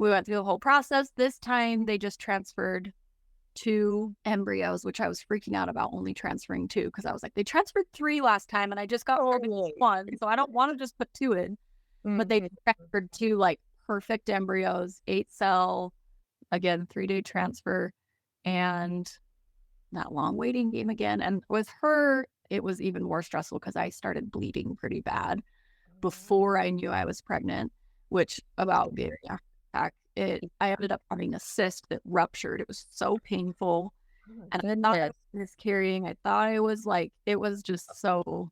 We went through the whole process. This time they just transferred 2 embryos, which I was freaking out about only transferring 2 because I was like, they transferred 3 last time and I just got pregnant with 1, so I don't want to just put 2 in. But they transferred 2 like perfect embryos, 8-cell, again, 3-day transfer, and that long waiting game again. And with her, it was even more stressful because I started bleeding pretty bad before I knew I was pregnant, which about getting a heart attack, I ended up having a cyst that ruptured. It was so painful. And I thought I was miscarrying. I thought I was like, it was just so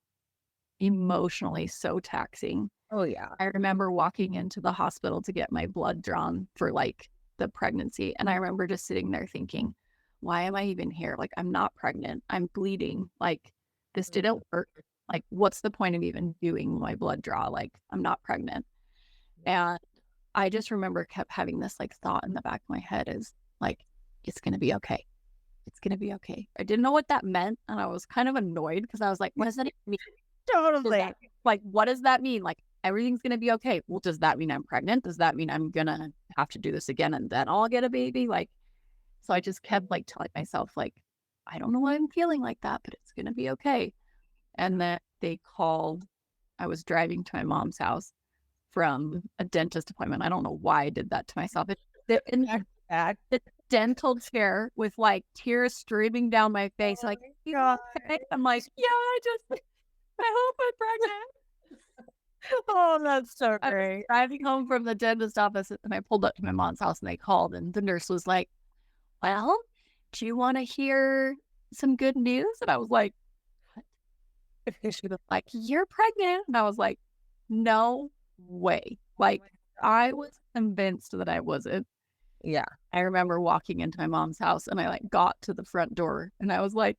emotionally so taxing. Oh, yeah. I remember walking into the hospital to get my blood drawn for like the pregnancy. And I remember just sitting there thinking, why am I even here? Like, I'm not pregnant. I'm bleeding. Like, this didn't work. Like, what's the point of even doing my blood draw? Like, I'm not pregnant. And I just remember kept having this like thought in the back of my head is like, it's going to be okay. It's going to be okay. I didn't know what that meant. And I was kind of annoyed because I was like, what does that even mean? Totally. Like, what does that mean? Like, everything's going to be okay. Well, does that mean I'm pregnant? Does that mean I'm going to have to do this again and then I'll get a baby? Like, so I just kept like telling myself, like, I don't know why I'm feeling like that, but it's going to be okay. And then they called, I was driving to my mom's house from a dentist appointment. I don't know why I did that to myself. In the dental chair with like tears streaming down my face. Like, okay? I'm like, yeah, I hope I'm pregnant. Oh, that's so I was great. driving home from the dentist office and I pulled up to my mom's house and they called and the nurse was like, well, do you want to hear some good news? And I was like, what? She was like, you're pregnant. And I was like, no way. Like, I was convinced that I wasn't. Yeah. I remember walking into my mom's house and I like got to the front door and I was like,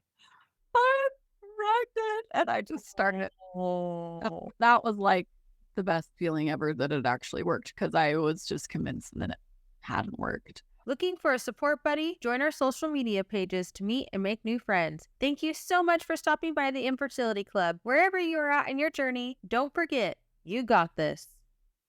I'm pregnant. And I just started. Oh. That was like the best feeling ever that it actually worked because I was just convinced that it hadn't worked. Looking for a support buddy? Join our social media pages to meet and make new friends. Thank you so much for stopping by the Infertility Club. Wherever you are at in your journey, don't forget, you got this.